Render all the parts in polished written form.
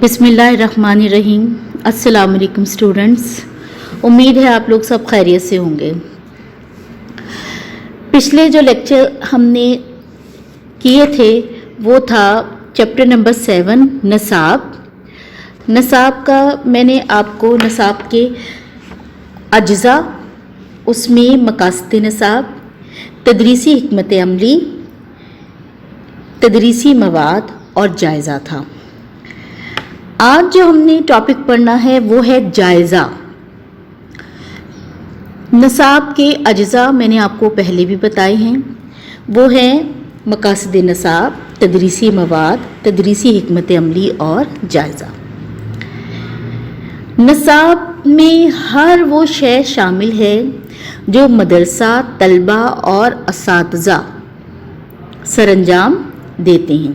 बिस्मिल्लाहिर्रहमानिर्रहीम। अस्सलाम वालेकुम स्टूडेंट्स, उम्मीद है आप लोग सब खैरियत से होंगे। पिछले जो लेक्चर हमने किए थे वो था चैप्टर नंबर 7 नसाब। नसाब का मैंने आपको नसाब के अज्जा, उसमें मकासद नसाब, तदरीसी हिकमत अमली, तदरीसी मवाद और जायज़ा था। आज जो हमने टॉपिक पढ़ना है वो है जायज़ा। नसाब के अज्जा मैंने आपको पहले भी बताए हैं, वो हैं मकासद नसाब, तदरीसी मवाद, तदरीसी हिकमत अमली और जायज़ा। नसाब में हर वो शय शामिल है जो मदरसा, तलबा और असातिज़ा सरअंजाम देते हैं,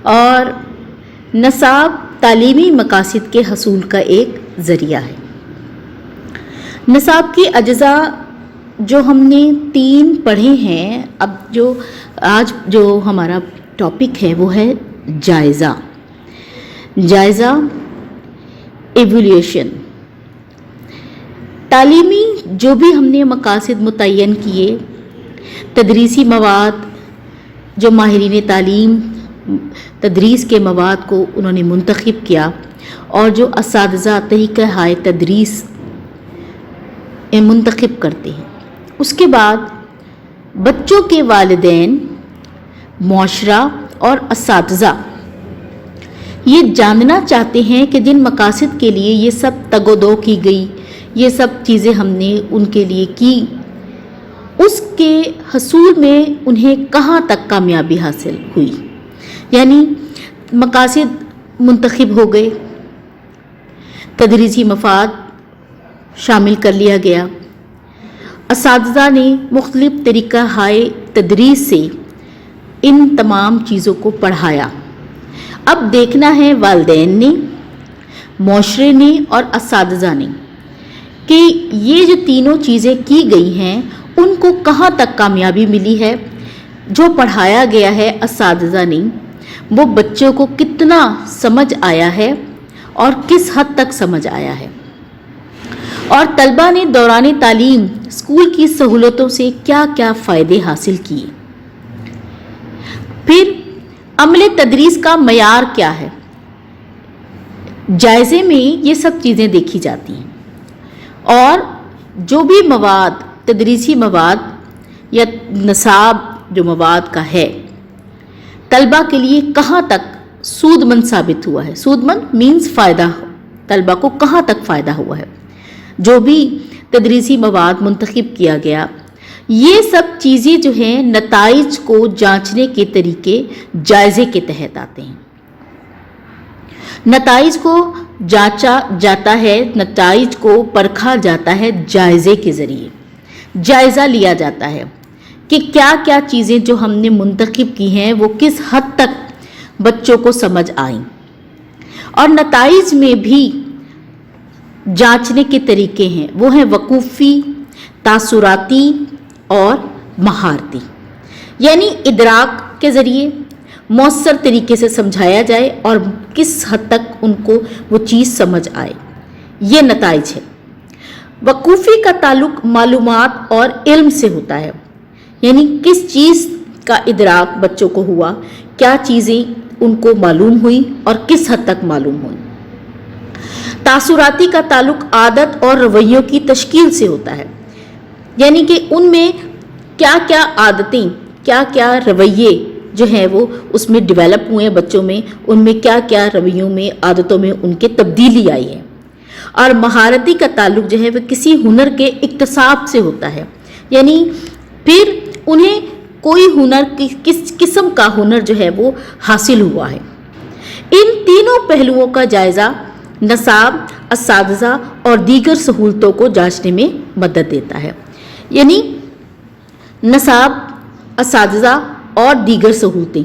और नसाब तालीमी मकासद के हसूल का एक ज़रिया है। नसाब के अज्जा जो हमने 3 पढ़े हैं, अब आज जो हमारा टॉपिक है वो है जायज़ा। जायज़ा, एवल्यूशन। तालीमी जो भी हमने मकासद मुतय्यन किए, तदरीसी मवाद जो माहिरीन तालीम तदरीस के मवाद को उन्होंने मुंतखब किया, और जो असातिज़ा तरीक़ा हाय तदरीस मुंतखब करते हैं। उसके बाद बच्चों के वालिदैन, मुआशरा और असातिज़ा ये जानना चाहते हैं कि जिन मकासद के लिए ये सब तगोदो की गई, ये सब चीज़ें हमने उनके लिए की, उसके हसूल में उन्हें कहाँ तक कामयाबी हासिल हुई। यानी मकासद मुंतखब हो गए, तदरीसी मफाद शामिल कर लिया गया, असातिज़ा ने मुख्तलिफ तरीक़ा हाय तदरीस से इन तमाम चीज़ों को पढ़ाया। अब देखना है वालिदैन ने, मुआशरे ने और असातिज़ा ने कि ये जो तीनों चीज़ें की गई हैं उनको कहाँ तक कामयाबी मिली है। जो पढ़ाया गया है असातिज़ा ने वो बच्चों को कितना समझ आया है और किस हद तक समझ आया है, और तलबा ने दौरान तालीम स्कूल की सहूलतों से क्या क्या फ़ायदे हासिल किए। फिर अमले तदरीस का मयार क्या है। जायज़े में ये सब चीज़ें देखी जाती हैं, और जो भी मवाद, तदरीसी मवाद या नसाब जो मवाद का है, तलबा के लिए कहाँ तक सूदमंद साबित हुआ है। सूदमंद मीन्स फ़ायदा, तलबा को कहाँ तक फ़ायदा हुआ है। जो भी तदरीसी मवाद मुंतखब किया गया, ये सब चीज़ें जो हैं नताइज को जांचने के तरीके जायज़े के तहत आते हैं। नताइज को जांचा जाता है, नताइज को परखा जाता है जायज़े के ज़रिए। जायज़ा लिया जाता है कि क्या क्या चीज़ें जो हमने मुंतखब की हैं वो किस हद तक बच्चों को समझ आईं, और नताइज में भी जांचने के तरीके हैं, वो हैं वकूफ़ी, तासुराती और महारती। यानी इदराक के ज़रिए मौसर तरीके से समझाया जाए और किस हद तक उनको वो चीज़ समझ आए, ये नताइज है। वकूफ़ी का ताल्लुक़ मालूमात और इल्म से होता है, यानी किस चीज़ का इदराक बच्चों को हुआ, क्या चीज़ें उनको मालूम हुई और किस हद तक मालूम हुई। तासुराती का ताल्लुक़ आदत और रवैयों की तश्कील से होता है, यानी कि उनमें क्या क्या आदतें, क्या क्या रवैये जो हैं वो उसमें डेवलप हुए हैं बच्चों में, उनमें क्या क्या रवैयों में, आदतों में उनके तब्दीली आई है। और महारती का ताल्लुक़ जो है वो किसी हुनर के इक्तसाब से होता है, यानी फिर उन्हें कोई हुनर, किस किस्म का हुनर जो है वो हासिल हुआ है। इन तीनों पहलुओं का जायज़ा नसाब, असातिज़ा और दीगर सहूलतों को जांचने में मदद देता है। यानी नसाब, असातिज़ा और दीगर सहूलतें,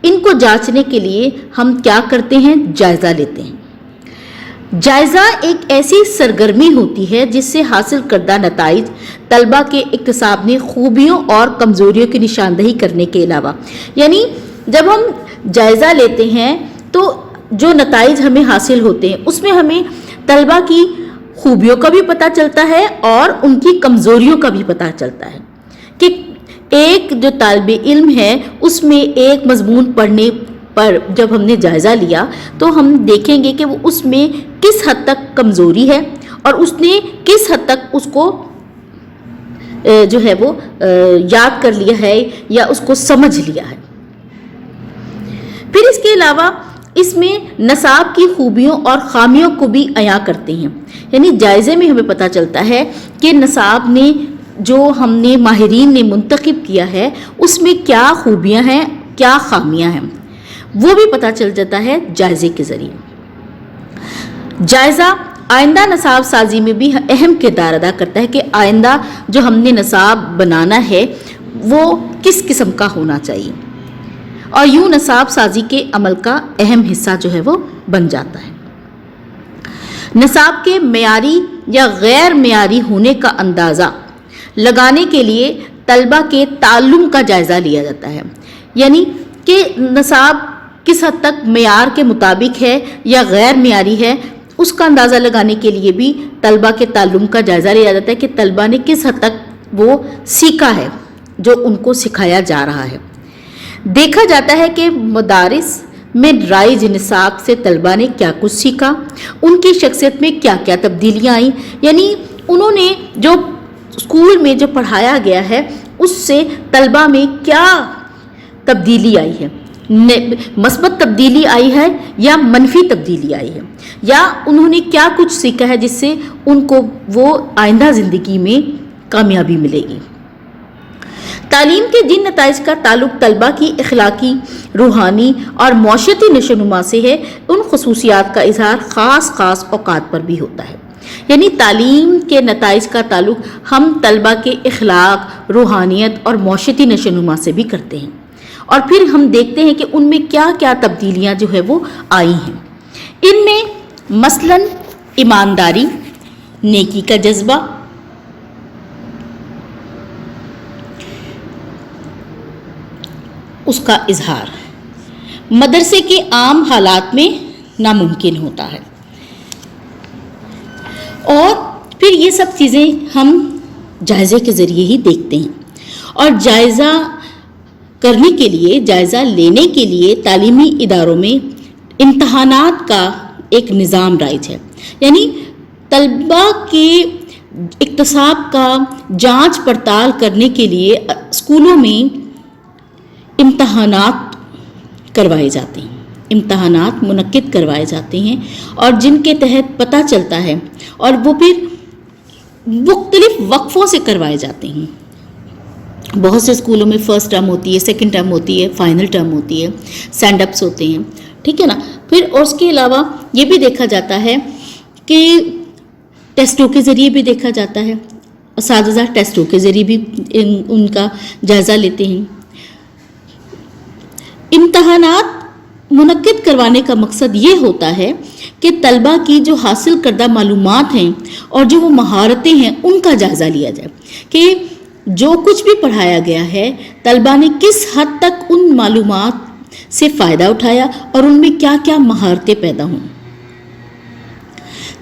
इनको जांचने के लिए हम क्या करते हैं, जायज़ा लेते हैं। जायज़ा एक ऐसी सरगर्मी होती है जिससे हासिल करदा नताइज तलबा के इक्तसाब में खूबियों और कमज़ोरियों की निशानदही करने के अलावा, यानी जब हम जायज़ा लेते हैं तो جو نتائج ہمیں حاصل ہوتے ہیں اس میں ہمیں طلبہ کی خوبیوں کا بھی پتہ چلتا ہے اور ان کی کمزوریوں کا بھی پتہ چلتا ہے کہ ایک جو طالب علم ہے اس میں ایک مضمون پڑھنے پر جب ہم نے جائزہ لیا تو ہم دیکھیں گے کہ وہ اس میں کس حد تک کمزوری ہے اور اس نے کس حد تک اس کو جو ہے وہ یاد کر لیا ہے یا اس کو سمجھ لیا ہے۔ پھر اس کے علاوہ اس میں نصاب کی خوبیوں اور خامیوں کو بھی عیاں کرتے ہیں، یعنی جائزے میں ہمیں پتہ چلتا ہے کہ نصاب نے جو ہم نے ماہرین نے منتخب کیا ہے اس میں کیا خوبیاں ہیں کیا خامیاں ہیں، وہ بھی پتہ چل جاتا ہے جائزے کے ذریعے۔ جائزہ آئندہ نصاب سازی میں بھی اہم کردار ادا کرتا ہے کہ آئندہ جو ہم نے نصاب بنانا ہے وہ کس قسم کا ہونا چاہیے، اور یوں نصاب سازی کے عمل کا اہم حصہ جو ہے وہ بن جاتا ہے۔ نصاب کے معیاری یا غیر معیاری ہونے کا اندازہ لگانے کے لیے طلبہ کے تعلم کا جائزہ لیا جاتا ہے، یعنی کہ نصاب کس حد تک معیار کے مطابق ہے یا غیر معیاری ہے اس کا اندازہ لگانے کے لیے بھی طلبہ کے تعلم کا جائزہ لیا جاتا ہے کہ طلبہ نے کس حد تک وہ سیکھا ہے جو ان کو سکھایا جا رہا ہے۔ دیکھا جاتا ہے کہ مدارس میں رائج نصاب سے طلبہ نے کیا کچھ سیکھا، ان کی شخصیت میں کیا کیا تبدیلیاں آئیں، یعنی انہوں نے جو اسکول میں جو پڑھایا گیا ہے اس سے طلبہ میں کیا تبدیلی آئی ہے، مثبت تبدیلی آئی ہے یا منفی تبدیلی آئی ہے، یا انہوں نے کیا کچھ سیکھا ہے جس سے ان کو وہ آئندہ زندگی میں کامیابی ملے گی۔ تعلیم کے جن نتائج کا تعلق طلبہ کی اخلاقی، روحانی اور معاشرتی نشوونما سے ہے ان خصوصیات کا اظہار خاص اوقات پر بھی ہوتا ہے، یعنی تعلیم کے نتائج کا تعلق ہم طلبہ کے اخلاق، روحانیت اور معاشرتی نشوونما سے بھی کرتے ہیں، اور پھر ہم دیکھتے ہیں کہ ان میں کیا کیا تبدیلیاں جو ہے وہ آئی ہیں۔ ان میں مثلاً ایمانداری، نیکی کا جذبہ، اس کا اظہار مدرسے کے عام حالات میں ناممکن ہوتا ہے، اور پھر یہ سب چیزیں ہم جائزے کے ذریعے ہی دیکھتے ہیں۔ اور جائزہ کرنے کے لیے، جائزہ لینے کے لیے تعلیمی اداروں میں امتحانات کا ایک نظام رائج ہے، یعنی طلبہ کے اکتساب کا جانچ پڑتال کرنے کے لیے اسکولوں میں امتحانات کروائے جاتے ہیں، امتحانات منعقد کروائے جاتے ہیں، اور جن کے تحت پتہ چلتا ہے، اور وہ پھر مختلف وقفوں سے کروائے جاتے ہیں۔ بہت سے اسکولوں میں فرسٹ ٹرم ہوتی ہے، سیکنڈ ٹرم ہوتی ہے، فائنل ٹرم ہوتی ہے، سینڈ اپس ہوتے ہیں، ٹھیک ہے نا۔ پھر اور اس کے علاوہ یہ بھی دیکھا جاتا ہے کہ ٹیسٹوں کے ذریعے بھی دیکھا جاتا ہے، اساتذہ ٹیسٹوں کے ذریعے بھی ان کا جائزہ لیتے ہیں۔ امتحانات منعقد کروانے کا مقصد یہ ہوتا ہے کہ طلبہ کی جو حاصل کردہ معلومات ہیں اور جو وہ مہارتیں ہیں ان کا جائزہ لیا جائے کہ جو کچھ بھی پڑھایا گیا ہے طلبہ نے کس حد تک ان معلومات سے فائدہ اٹھایا اور ان میں کیا کیا مہارتیں پیدا ہوں۔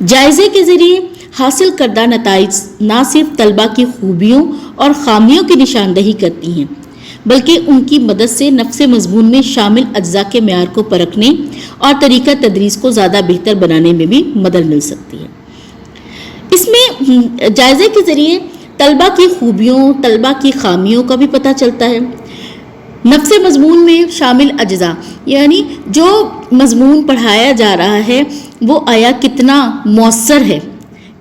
جائزے کے ذریعے حاصل کردہ نتائج نہ صرف طلبہ کی خوبیوں اور خامیوں کی نشاندہی کرتی ہیں بلکہ ان کی مدد سے نفس مضمون میں شامل اجزاء کے معیار کو پرکھنے اور طریقہ تدریس کو زیادہ بہتر بنانے میں بھی مدد مل سکتی ہے۔ اس میں جائزے کے ذریعے طلبہ کی خوبیوں، طلبہ کی خامیوں کا بھی پتہ چلتا ہے۔ نفس مضمون میں شامل اجزاء یعنی جو مضمون پڑھایا جا رہا ہے وہ آیا کتنا مؤثر ہے،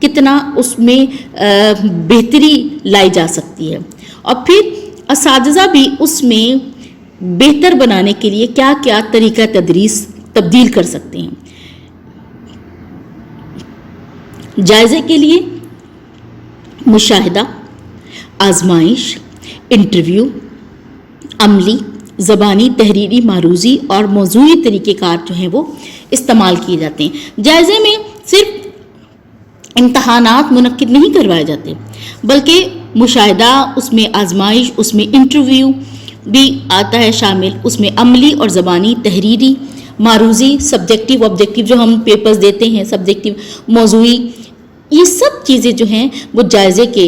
کتنا اس میں بہتری لائی جا سکتی ہے، اور پھر اساتذہ بھی اس میں بہتر بنانے کے لیے کیا کیا طریقہ تدریس تبدیل کر سکتے ہیں۔ جائزے کے لیے مشاہدہ، آزمائش، انٹرویو، عملی، زبانی، تحریری، معروضی اور موضوعی طریقہ کار جو ہیں وہ استعمال کیے جاتے ہیں۔ جائزے میں صرف امتحانات منعقد نہیں کروائے جاتے بلکہ مشاہدہ، اس میں آزمائش، اس میں انٹرویو بھی آتا ہے شامل، اس میں عملی اور زبانی، تحریری मारूजी, सब्जेक्टिव ऑब्जेक्टिव जो हम पेपर्स देते हैं, सब्जेक्टिव मौजूई, ये सब चीज़ें जो हैं वो जायज़े के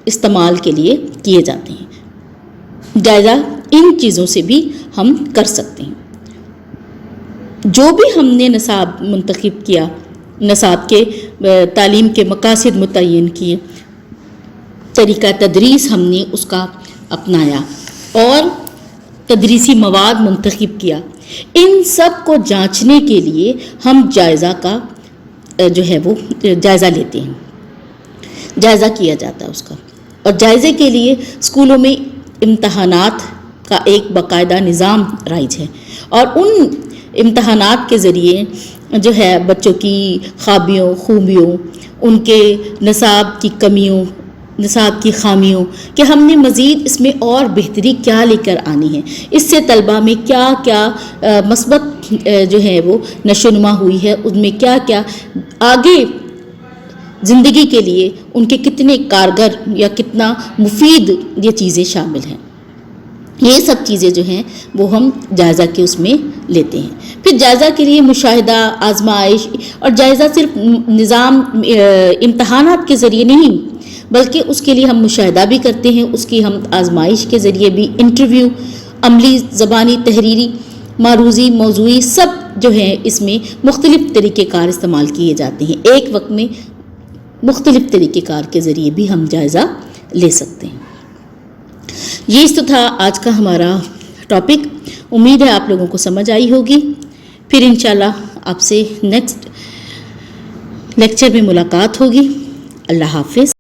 इस्तेमाल के लिए किए जाते हैं। जायज़ा इन चीज़ों से भी हम कर सकते हैं। जो भी हमने निसाब मुंतखब किया, निसाब के तालीम के मकासद मुतय्यन किए, तरीक़ा तदरीस हमने उसका अपनाया और तदरीसी मवाद मुंतखब किया, इन सब को जांचने के लिए हम जायज़ा का जो है वो जायज़ा लेते हैं, जायज़ा किया जाता है उसका। और जायज़े के लिए स्कूलों में इम्तहानात का एक बाकायदा निज़ाम राइज है और उन इम्तहानात के ज़रिए जो है बच्चों की ख़ाबियों खूबियों, उनके निसाब की कमियों, निसाब की खामियों, कि हमने मज़ीद इसमें और बेहतरी क्या लेकर आनी है, इससे तलबा में क्या क्या मस्बत जो है वो नशोनुमा हुई है, उनमें क्या क्या आगे ज़िंदगी के लिए उनके कितने कारगर या कितना मुफीद ये चीज़ें शामिल हैं। ये सब चीज़ें जो हैं वो हम जायज़ा के उसमें लेते हैं। फिर जायज़ा के लिए मुशाहिदा, आजमाइश, और जायज़ा सिर्फ निज़ाम इम्तहानात के ज़रिए नहीं बल्कि उसके लिए हम मुशाहिदा भी करते हैं, उसकी हम आजमाइश के ज़रिए भी, इंटरव्यू, अमली, ज़बानी, तहरीरी, मारूजी, मौजूई, सब जो है इसमें मुख्तलिफ़ तरीक़ेकार इस्तेमाल किए जाते हैं। एक वक्त में मुख्तलिफ़ तरीक़ेकार के ज़रिए भी हम जायज़ा ले सकते हैं। ये तो था आज का हमारा टॉपिक। उम्मीद है आप लोगों को समझ आई होगी। फिर इंशाल्लाह आपसे नेक्स्ट लेक्चर में मुलाकात होगी। अल्लाह हाफ़िज़।